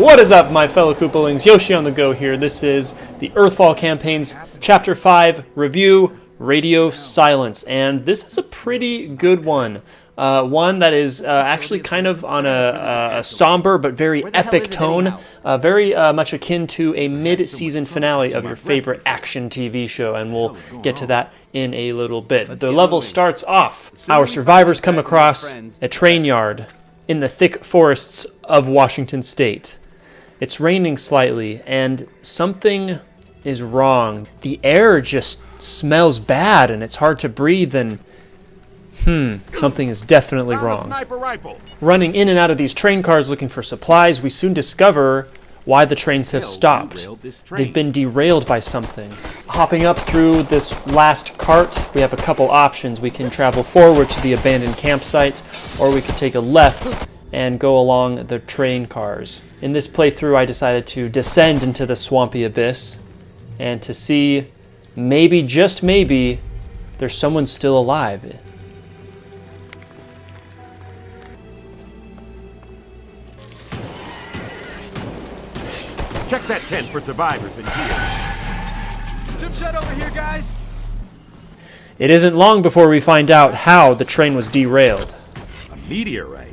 What is up, my fellow Koopalings? Yoshi on the go here. This is the Earthfall campaign's Chapter 5 review, Radio Silence. And this is a pretty good one. One that is actually kind of on a somber but very epic tone. Very much akin to a mid-season finale of your favorite action TV show. And we'll get to that in a little bit. The level starts off. Our survivors come across a train yard in the thick forests of Washington State. It's raining slightly, and something is wrong. The air just smells bad, and it's hard to breathe, and something is definitely wrong. Running in and out of these train cars looking for supplies, we soon discover why the trains have stopped. They've been derailed by something. Hopping up through this last cart, we have a couple options. We can travel forward to the abandoned campsite, or we could take a left and go along the train cars. In this playthrough, I decided to descend into the swampy abyss and to see, maybe, just maybe, there's someone still alive. Check that tent for survivors in here. Jump shot over here, guys. It isn't long before we find out how the train was derailed. A meteorite?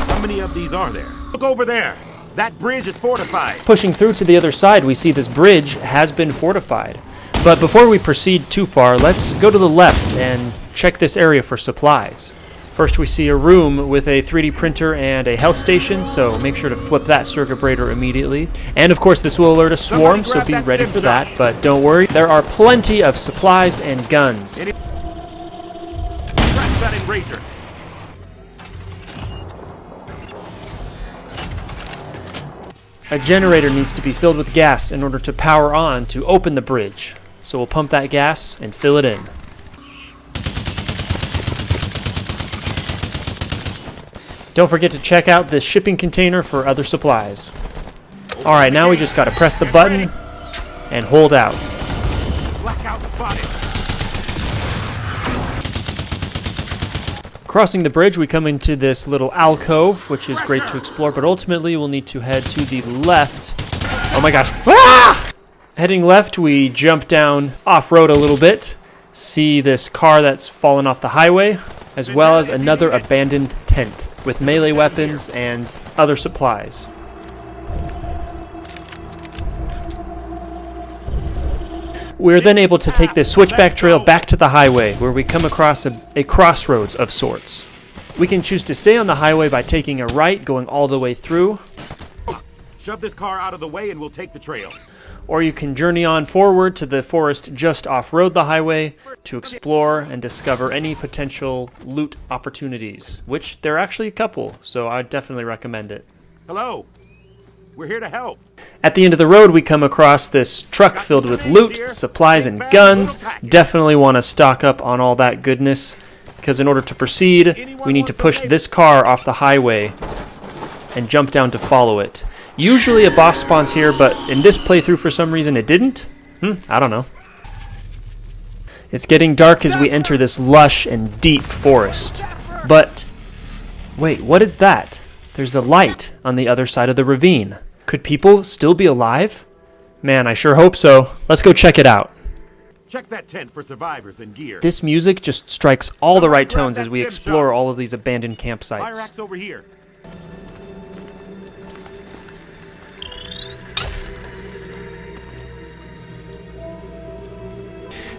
How many of these are there? Look over there. That bridge is fortified. Pushing through to the other side, we see this bridge has been fortified. But before we proceed too far, let's go to the left and check this area for supplies. First, we see a room with a 3D printer and a health station, so make sure to flip that circuit breaker immediately. And of course, this will alert a swarm, so be ready for that. But don't worry, there are plenty of supplies and guns. Scratch that enrager. A generator needs to be filled with gas in order to power on to open the bridge. So we'll pump that gas and fill it in. Don't forget to check out this shipping container for other supplies. Alright, now we just gotta press the button and hold out. Blackout spotted. Crossing the bridge, we come into this little alcove, which is great to explore, but ultimately we'll need to head to the left. Oh my gosh. Ah! Heading left, we jump down off-road a little bit, see this car that's fallen off the highway, as well as another abandoned tent with melee weapons and other supplies. We're then able to take this switchback trail back to the highway, where we come across a crossroads of sorts. We can choose to stay on the highway by taking a right, going all the way through. Shove this car out of the way and we'll take the trail. Or you can journey on forward to the forest just off-road the highway to explore and discover any potential loot opportunities, which there are actually a couple, so I definitely recommend it. Hello. We're here to help. At the end of the road, we come across this truck filled with loot, supplies, and guns. Definitely want to stock up on all that goodness, because in order to proceed, we need to push this car off the highway and jump down to follow it. Usually a boss spawns here, but in this playthrough for some reason it didn't. I don't know. It's getting dark as we enter this lush and deep forest. But, wait, what is that? There's a light on the other side of the ravine. Could people still be alive? Man, I sure hope so. Let's go check it out. Check that tent for survivors and gear. This music just strikes all the right tones as we explore all of these abandoned Fire campsites. axe over here.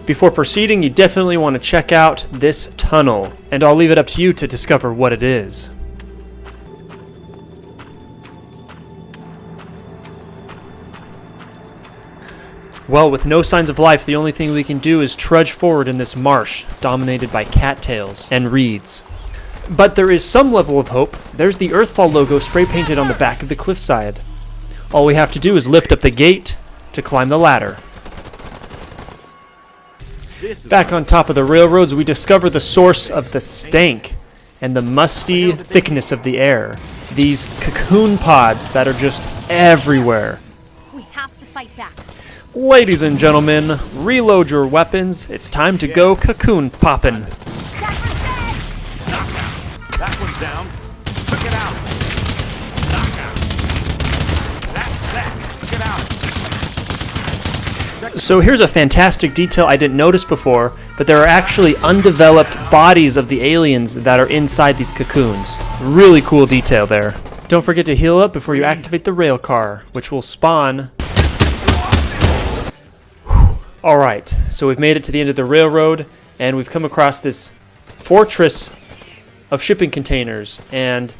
Before proceeding, you definitely want to check out this tunnel, and I'll leave it up to you to discover what it is. Well, with no signs of life, the only thing we can do is trudge forward in this marsh, dominated by cattails and reeds. But there is some level of hope. There's the Earthfall logo spray-painted on the back of the cliffside. All we have to do is lift up the gate to climb the ladder. Back on top of the railroads, we discover the source of the stank and the musty thickness of the air. These cocoon pods that are just everywhere. We have to fight back. Ladies and gentlemen, reload your weapons. It's time to go cocoon poppin'. That one's down. Took it out. So here's a fantastic detail I didn't notice before, but there are actually undeveloped bodies of the aliens that are inside these cocoons. Really cool detail there. Don't forget to heal up before you activate the rail car, which will spawn. Alright, so we've made it to the end of the railroad, and we've come across this fortress of shipping containers, and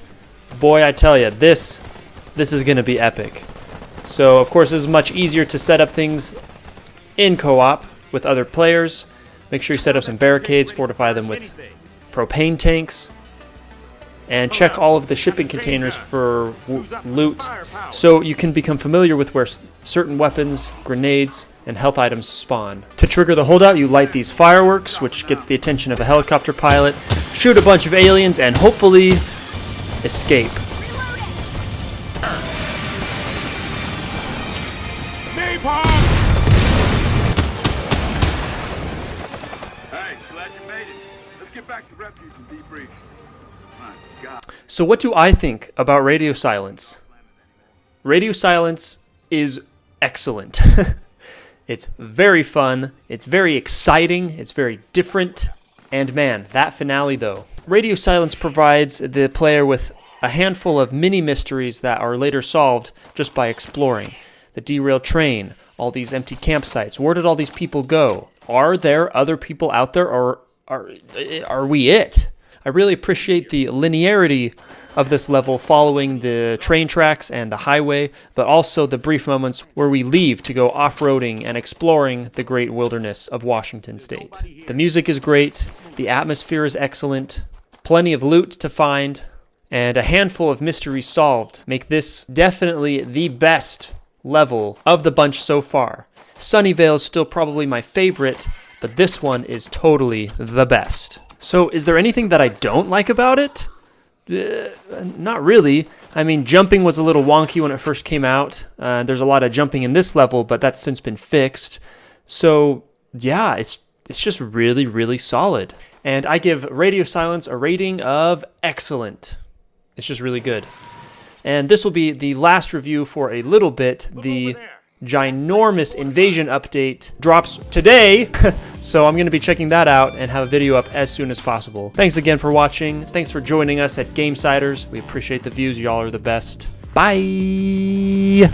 boy, I tell you, this is going to be epic. So, of course, this is much easier to set up things in co-op with other players. Make sure you set up some barricades, fortify them with propane tanks, and check all of the shipping containers for loot so you can become familiar with where certain weapons, grenades, and health items spawn. To trigger the holdout, you light these fireworks, which gets the attention of a helicopter pilot, shoot a bunch of aliens, and hopefully escape. Back to refuge and debrief. My God. So what do I think about radio silence? Radio silence is excellent. It's very fun, it's very exciting, it's very different, and man, that finale though. Radio silence provides the player with a handful of mini mysteries that are later solved just by exploring. The derailed train, all these empty campsites, where did all these people go? Are there other people out there, or are we it? I really appreciate the linearity of this level following the train tracks and the highway, but also the brief moments where we leave to go off-roading and exploring the great wilderness of Washington State. The music is great, the atmosphere is excellent, plenty of loot to find, and a handful of mysteries solved make this definitely the best level of the bunch so far. Sunnyvale is still probably my favorite, but this one is totally the best. So is there anything that I don't like about it? Not really. I mean, jumping was a little wonky when it first came out. There's a lot of jumping in this level, but that's since been fixed. So yeah, it's just really, really solid. And I give Radio Silence a rating of excellent. It's just really good. And this will be the last review for a little bit. The ginormous invasion update drops today, so I'm going to be checking that out and have a video up as soon as possible. Thanks again for watching. Thanks for joining us at Gamesiders. We appreciate the views. Y'all are the best. Bye!